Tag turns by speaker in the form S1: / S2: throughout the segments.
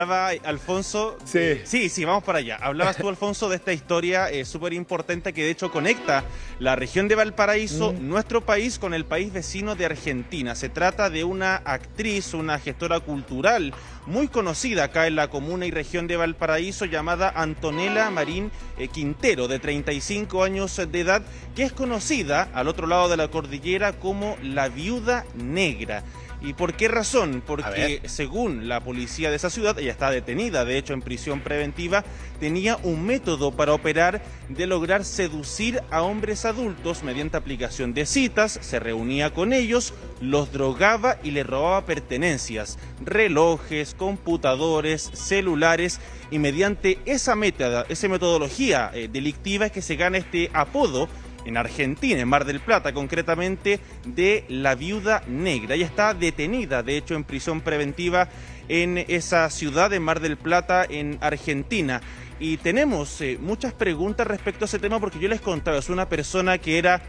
S1: Alfonso,
S2: Sí.
S1: sí, vamos para allá. Hablabas tú, Alfonso, de esta historia súper importante que de hecho conecta la región de Valparaíso, nuestro país, con el país vecino de Argentina. Se trata de una actriz, una gestora cultural muy conocida acá en la comuna y región de Valparaíso, llamada Antonella Marín Quintero, de 35 años de edad, que es conocida al otro lado de la cordillera como la Viuda Negra. ¿Y por qué razón? Porque según la policía de esa ciudad, ella está detenida, de hecho en prisión preventiva, tenía un método para operar de lograr seducir a hombres adultos mediante aplicación de citas, se reunía con ellos, los drogaba y les robaba pertenencias, relojes, computadores, celulares, y mediante esa metodología delictiva es que se gana este apodo en Argentina, en Mar del Plata concretamente, de la Viuda Negra. Ella está detenida, de hecho, en prisión preventiva en esa ciudad de Mar del Plata, en Argentina. Y tenemos muchas preguntas respecto a ese tema, porque yo les contaba, es una persona que era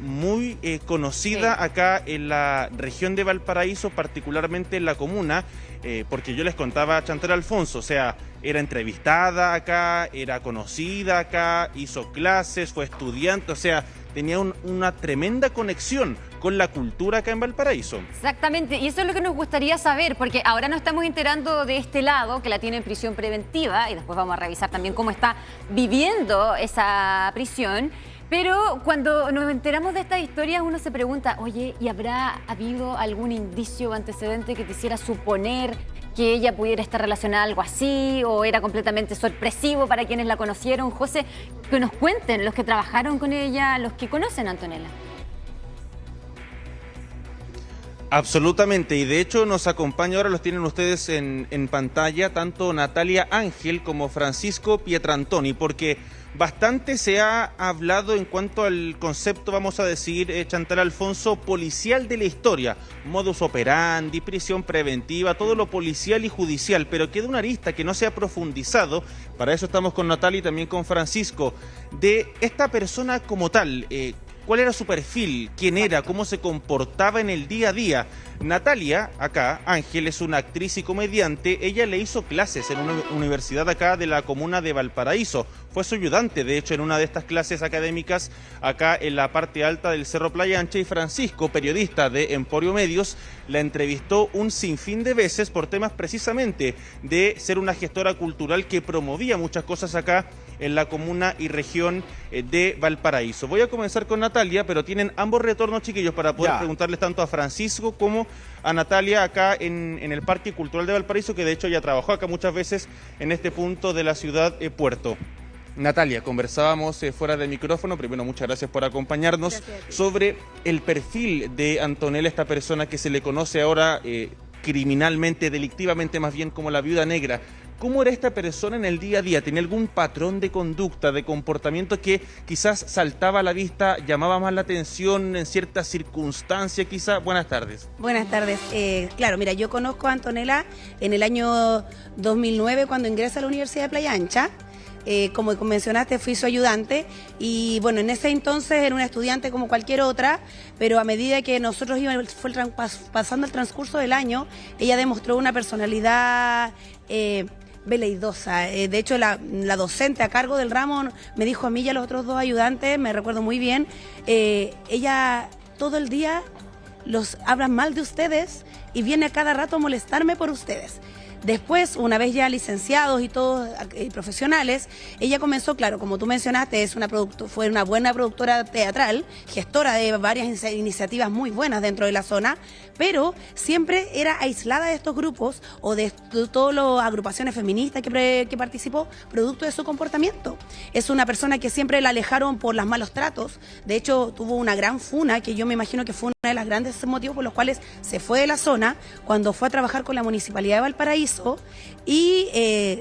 S1: muy conocida acá en la región de Valparaíso, particularmente en la comuna, porque yo les contaba a Chantal Alfonso, o sea, era entrevistada acá, era conocida acá, hizo clases, fue estudiante, o sea, tenía una tremenda conexión con la cultura acá en Valparaíso.
S3: Exactamente, y eso es lo que nos gustaría saber, porque ahora nos estamos enterando de este lado, que la tiene en prisión preventiva, y después vamos a revisar también cómo está viviendo esa prisión. Pero cuando nos enteramos de estas historias, uno se pregunta, oye, ¿y habrá habido algún indicio o antecedente que te hiciera suponer que ella pudiera estar relacionada a algo así, o era completamente sorpresivo para quienes la conocieron? José, que nos cuenten los que trabajaron con ella, los que conocen a Antonella.
S1: Absolutamente, y de hecho nos acompaña, ahora los tienen ustedes en pantalla, tanto Natalia Ángel como Francisco Pietrantoni, porque bastante se ha hablado en cuanto al concepto, vamos a decir, Chantal Alfonso, policial de la historia, modus operandi, prisión preventiva, todo lo policial y judicial, pero queda una arista que no se ha profundizado. Para eso estamos con Natalia y también con Francisco, de esta persona como tal. ¿Cuál era su perfil? ¿Quién era? ¿Cómo se comportaba en el día a día? Natalia, acá, Ángel, es una actriz y comediante. Ella le hizo clases en una universidad acá de la comuna de Valparaíso. Fue su ayudante, de hecho, en una de estas clases académicas acá en la parte alta del Cerro Playa Ancha. Y Francisco, periodista de Emporio Medios, la entrevistó un sinfín de veces por temas precisamente de ser una gestora cultural que promovía muchas cosas acá en la comuna y región de Valparaíso. Voy a comenzar con Natalia, pero tienen ambos retornos, chiquillos, para poder preguntarles tanto a Francisco como a Natalia acá en el Parque Cultural de Valparaíso, que de hecho ya trabajó acá muchas veces en este punto de la ciudad Puerto. Natalia, conversábamos fuera de micrófono, primero muchas gracias por acompañarnos, sobre el perfil de Antonella, esta persona que se le conoce ahora criminalmente, delictivamente más bien, como la Viuda Negra. ¿Cómo era esta persona en el día a día? ¿Tenía algún patrón de conducta, de comportamiento que quizás saltaba a la vista, llamaba más la atención en ciertas circunstancias quizás? Buenas tardes.
S4: Buenas tardes. Claro, mira, yo conozco a Antonella en el año 2009 cuando ingresa a la Universidad de Playa Ancha. Como mencionaste, fui su ayudante y bueno, en ese entonces era una estudiante como cualquier otra, pero a medida que nosotros fue pasando el transcurso del año, ella demostró una personalidad veleidosa. De hecho, la docente a cargo del ramo me dijo a mí y a los otros dos ayudantes, me recuerdo muy bien, ella todo el día los habla mal de ustedes y viene a cada rato a molestarme por ustedes. Después, una vez ya licenciados y todos profesionales, ella comenzó, claro, como tú mencionaste, fue una buena productora teatral, gestora de varias iniciativas muy buenas dentro de la zona, pero siempre era aislada de estos grupos o de todas las agrupaciones feministas que participó, producto de su comportamiento. Es una persona que siempre la alejaron por los malos tratos. De hecho, tuvo una gran funa, que yo me imagino que fue uno de los grandes motivos por los cuales se fue de la zona cuando fue a trabajar con la Municipalidad de Valparaíso y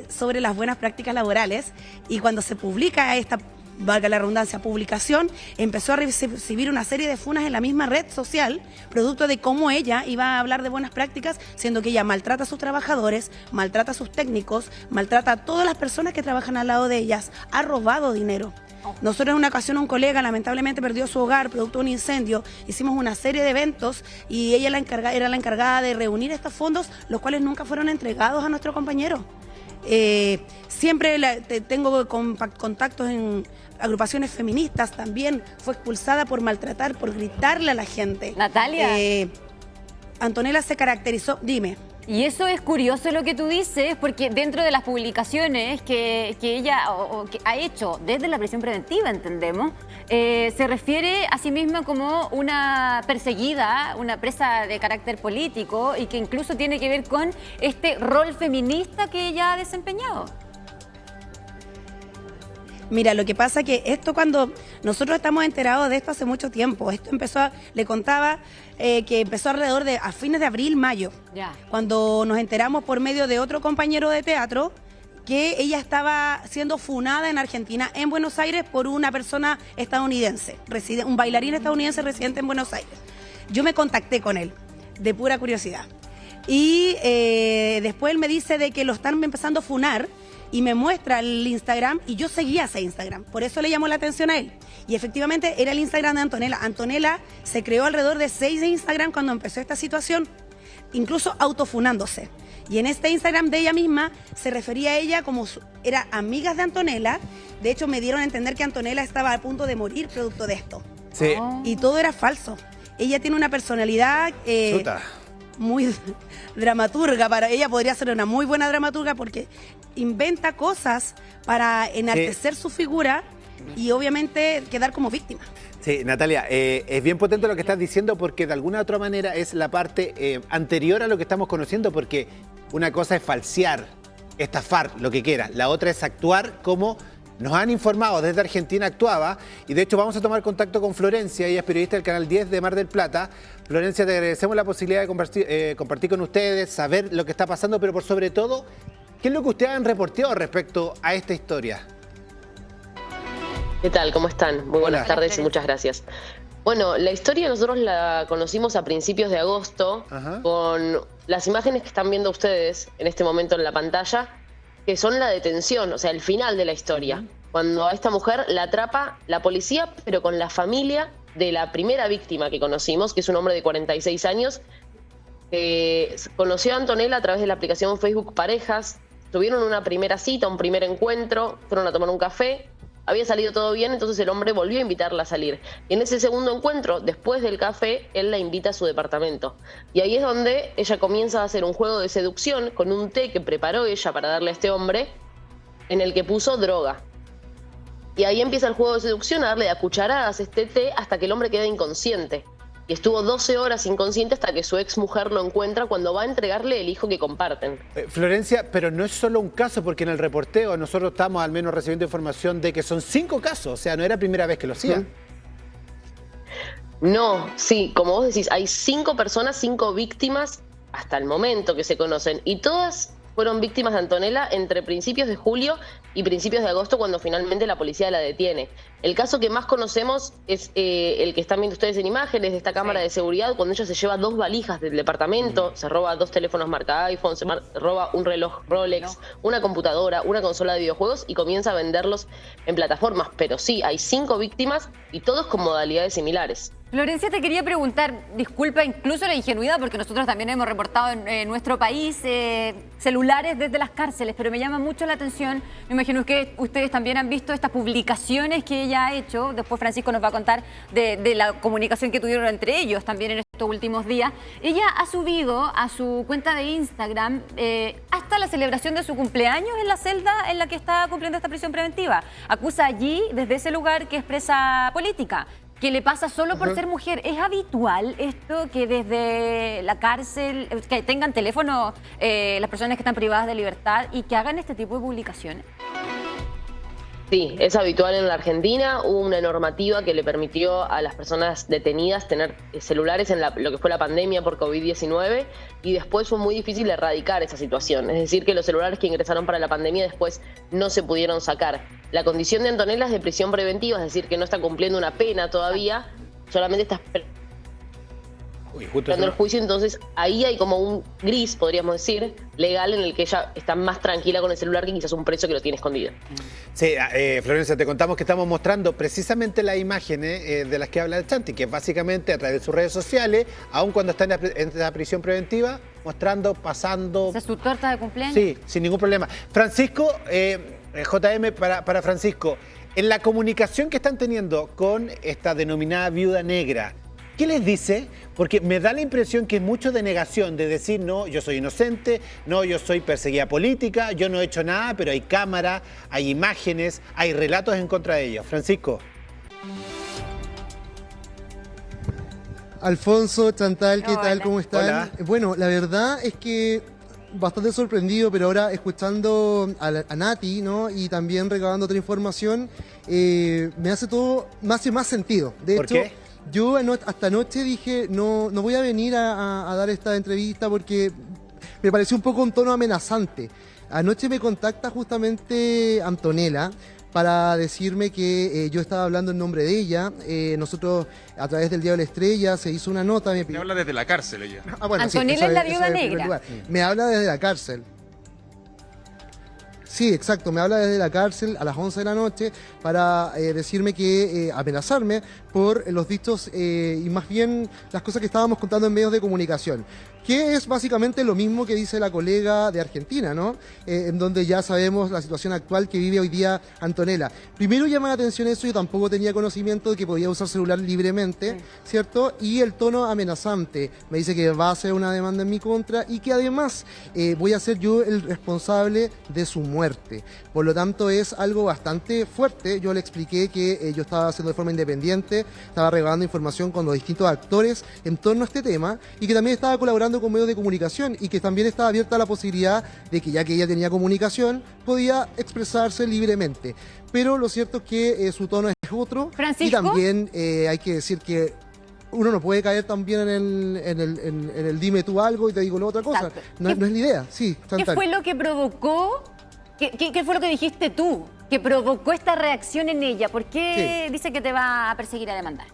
S4: sobre las buenas prácticas laborales, y cuando se publica esta, valga la redundancia, publicación, empezó a recibir una serie de funas en la misma red social, producto de cómo ella iba a hablar de buenas prácticas, siendo que ella maltrata a sus trabajadores, maltrata a sus técnicos, maltrata a todas las personas que trabajan al lado de ellas, ha robado dinero. Nosotros en una ocasión un colega lamentablemente perdió su hogar producto de un incendio, hicimos una serie de eventos y ella era la encargada de reunir estos fondos, los cuales nunca fueron entregados a nuestro compañero. Siempre tengo contactos en agrupaciones feministas, también fue expulsada por maltratar, por gritarle a la gente.
S3: Natalia.
S4: Antonella se caracterizó, dime.
S3: Y eso es curioso lo que tú dices, porque dentro de las publicaciones que ella que ha hecho desde la prisión preventiva, entendemos, se refiere a sí misma como una perseguida, una presa de carácter político y que incluso tiene que ver con este rol feminista que ella ha desempeñado.
S4: Mira, lo que pasa que esto cuando nosotros estamos enterados de esto hace mucho tiempo, esto empezó, le contaba que empezó alrededor de a fines de abril, mayo, cuando nos enteramos por medio de otro compañero de teatro que ella estaba siendo funada en Argentina, en Buenos Aires, por una persona estadounidense, un bailarín estadounidense residente en Buenos Aires. Yo me contacté con él, de pura curiosidad. Y después él me dice de que lo están empezando a funar, y me muestra el Instagram y yo seguía ese Instagram, por eso le llamó la atención a él. Y efectivamente era el Instagram de Antonella. Antonella se creó alrededor de 6 de Instagram cuando empezó esta situación, incluso autofunándose. Y en este Instagram de ella misma se refería a ella como era amigas de Antonella. De hecho me dieron a entender que Antonella estaba a punto de morir producto de esto.
S2: Sí.
S4: Y todo era falso. Ella tiene una personalidad muy dramaturga. Para ella podría ser una muy buena dramaturga porque inventa cosas para enaltecer su figura y obviamente quedar como víctima.
S2: Sí, Natalia, es bien potente lo que estás diciendo porque de alguna u otra manera es la parte anterior a lo que estamos conociendo, porque una cosa es falsear, estafar, lo que quieras, la otra es actuar como nos han informado desde Argentina actuaba, y de hecho vamos a tomar contacto con Florencia, ella es periodista del Canal 10 de Mar del Plata. Florencia, te agradecemos la posibilidad de compartir con ustedes, saber lo que está pasando, pero por sobre todo, ¿qué es lo que ustedes han reporteado respecto a esta historia?
S5: ¿Qué tal? ¿Cómo están? Muy buenas tardes y muchas gracias. Bueno, la historia nosotros la conocimos a principios de agosto con las imágenes que están viendo ustedes en este momento en la pantalla, que son la detención, o sea, el final de la historia. Cuando a esta mujer la atrapa la policía, pero con la familia de la primera víctima que conocimos, que es un hombre de 46 años, que conoció a Antonella a través de la aplicación Facebook Parejas, tuvieron una primera cita, un primer encuentro, fueron a tomar un café, había salido todo bien, entonces el hombre volvió a invitarla a salir. Y en ese segundo encuentro, después del café, él la invita a su departamento. Y ahí es donde ella comienza a hacer un juego de seducción con un té que preparó ella para darle a este hombre, en el que puso droga. Y ahí empieza el juego de seducción, a darle a cucharadas este té hasta que el hombre queda inconsciente. Y estuvo 12 horas inconsciente hasta que su ex mujer lo encuentra cuando va a entregarle el hijo que comparten.
S2: Florencia, pero no es solo un caso, porque en el reporteo nosotros estamos al menos recibiendo información de que son 5 casos, o sea, no era la primera vez que lo hacían.
S5: No, sí, como vos decís, hay 5 personas, 5 víctimas hasta el momento que se conocen, y todas fueron víctimas de Antonella entre principios de julio y principios de agosto, cuando finalmente la policía la detiene. El caso que más conocemos es el que están viendo ustedes en imágenes de esta cámara de seguridad, cuando ella se lleva 2 valijas del departamento, se roba 2 teléfonos marca iPhone, se roba un reloj Rolex, una computadora, una consola de videojuegos y comienza a venderlos en plataformas. Pero sí, hay 5 víctimas y todos con modalidades similares.
S3: Florencia, te quería preguntar, disculpa incluso la ingenuidad, porque nosotros también hemos reportado en nuestro país celulares desde las cárceles, pero me llama mucho la atención, me imagino que ustedes también han visto estas publicaciones que ella ha hecho, después Francisco nos va a contar de la comunicación que tuvieron entre ellos también en estos últimos días. Ella ha subido a su cuenta de Instagram hasta la celebración de su cumpleaños en la celda en la que está cumpliendo esta prisión preventiva. Acusa allí, desde ese lugar, que es presa política, que le pasa solo por ser mujer. ¿Es habitual esto que desde la cárcel, que tengan teléfono las personas que están privadas de libertad y que hagan este tipo de publicaciones?
S5: Sí, es habitual en la Argentina. Hubo una normativa que le permitió a las personas detenidas tener celulares en lo que fue la pandemia por COVID-19 y después fue muy difícil erradicar esa situación. Es decir, que los celulares que ingresaron para la pandemia después no se pudieron sacar. La condición de Antonella es de prisión preventiva, es decir, que no está cumpliendo una pena todavía, solamente está en el juicio, entonces ahí hay como un gris, podríamos decir, legal, en el que ella está más tranquila con el celular que quizás un preso que lo tiene escondido.
S2: Sí, Florencia, te contamos que estamos mostrando precisamente las imágenes de las que habla el Chanti, que es básicamente a través de sus redes sociales, aun cuando está en la prisión preventiva, mostrando, pasando...
S3: ¿Esa es su torta de cumpleaños?
S2: Sí, sin ningún problema. Francisco, JM, para Francisco, en la comunicación que están teniendo con esta denominada viuda negra, ¿qué les dice? Porque me da la impresión que es mucho de negación, de decir, no, yo soy inocente, no, yo soy perseguida política, yo no he hecho nada, pero hay cámara, hay imágenes, hay relatos en contra de ellos. Francisco.
S6: Alfonso, Chantal, ¿qué tal? ¿Cómo están?
S2: Hola.
S6: Bueno, la verdad es que bastante sorprendido, pero ahora escuchando a Nati, ¿no? Y también recabando otra información, me hace más sentido. De
S2: ¿Por
S6: hecho,
S2: qué?
S6: Yo hasta anoche dije, no voy a venir a dar esta entrevista porque me pareció un poco un tono amenazante. Anoche me contacta justamente Antonella para decirme que yo estaba hablando en nombre de ella. Nosotros, a través del Diario de la Estrella, se hizo una nota.
S1: Me habla desde la cárcel ella.
S6: Bueno,
S3: Antonella es la viuda negra.
S6: Me habla desde la cárcel. Sí, exacto, me habla desde la cárcel a las 11 de la noche para decirme que, amenazarme por los dichos y más bien las cosas que estábamos contando en medios de comunicación. Que es básicamente lo mismo que dice la colega de Argentina, ¿no? En donde ya sabemos la situación actual que vive hoy día Antonella. Primero llama la atención eso, yo tampoco tenía conocimiento de que podía usar celular libremente, ¿cierto? Y el tono amenazante, me dice que va a hacer una demanda en mi contra y que además voy a ser yo el responsable de su muerte. Por lo tanto es algo bastante fuerte. Yo le expliqué que yo estaba haciendo de forma independiente, estaba regalando información con los distintos actores en torno a este tema y que también estaba colaborando con medios de comunicación y que también estaba abierta la posibilidad de que ya que ella tenía comunicación, podía expresarse libremente. Pero lo cierto es que su tono es otro.
S3: ¿Francisco?
S6: Y también hay que decir que uno no puede caer también en el dime tú algo y te digo la otra cosa. No es la idea. Sí,
S3: ¿Qué fue lo que provocó? ¿Qué fue lo que dijiste tú que provocó esta reacción en ella? ¿Por qué dice que te va a perseguir, a demandar?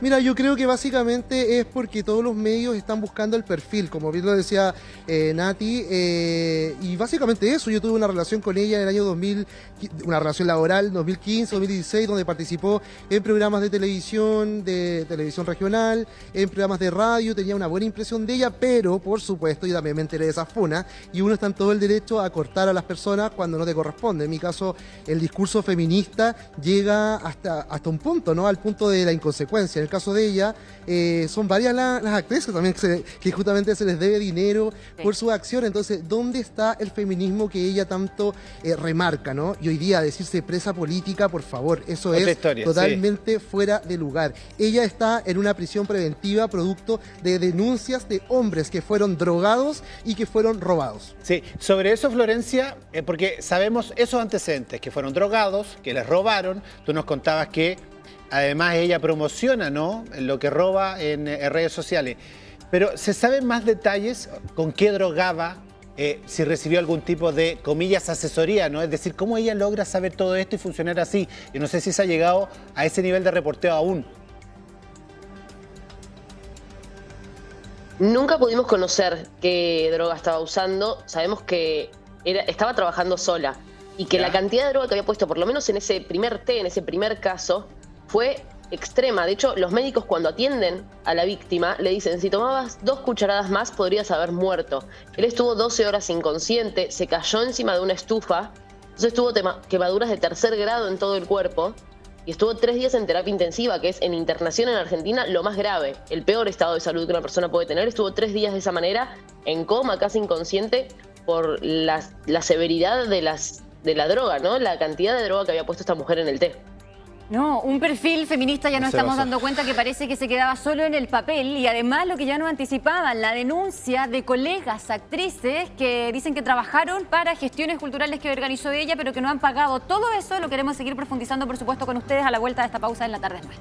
S6: Mira, yo creo que básicamente es porque todos los medios están buscando el perfil, como bien lo decía Nati, y básicamente eso. Yo tuve una relación con ella en el año 2000, una relación laboral 2015, 2016, donde participó en programas de televisión regional, en programas de radio, tenía una buena impresión de ella, pero por supuesto yo también me enteré de esa funa, y uno está en todo el derecho a cortar a las personas cuando no te corresponde. En mi caso, el discurso feminista llega hasta un punto, ¿no? Al punto de la inconsecuencia. En el caso de ella, son varias las actrices también que justamente se les debe dinero por su acción. Entonces, ¿dónde está el feminismo que ella tanto remarca, ¿no? Y hoy día decirse presa política, por favor, eso
S2: otra
S6: es
S2: historia,
S6: totalmente fuera de lugar. Ella está en una prisión preventiva producto de denuncias de hombres que fueron drogados y que fueron robados.
S2: Sí, sobre eso, Florencia, porque sabemos esos antecedentes, que fueron drogados, que les robaron. Tú nos contabas que además ella promociona, ¿no?, lo que roba en redes sociales. Pero ¿se saben más detalles con qué drogaba? Si recibió algún tipo de, comillas, asesoría, ¿no? Es decir, ¿cómo ella logra saber todo esto y funcionar así? Yo no sé si se ha llegado a ese nivel de reporteo aún.
S5: Nunca pudimos conocer qué droga estaba usando. Sabemos que estaba trabajando sola y que la cantidad de droga que había puesto, por lo menos en ese primer té, en ese primer caso, fue extrema. De hecho, los médicos cuando atienden a la víctima le dicen, si tomabas 2 cucharadas más podrías haber muerto. Él estuvo 12 horas inconsciente, se cayó encima de una estufa, entonces tuvo quemaduras de 3er grado en todo el cuerpo y estuvo 3 días en terapia intensiva, que es en internación en Argentina lo más grave, el peor estado de salud que una persona puede tener. Estuvo 3 días de esa manera, en coma, casi inconsciente, por la severidad de la droga, ¿no? La cantidad de droga que había puesto esta mujer en el té.
S3: No, un perfil feminista ya nos estamos dando cuenta que parece que se quedaba solo en el papel y además lo que ya nos anticipaban, la denuncia de colegas actrices que dicen que trabajaron para gestiones culturales que organizó ella pero que no han pagado. Todo eso lo queremos seguir profundizando, por supuesto, con ustedes a la vuelta de esta pausa en La Tarde Es Más.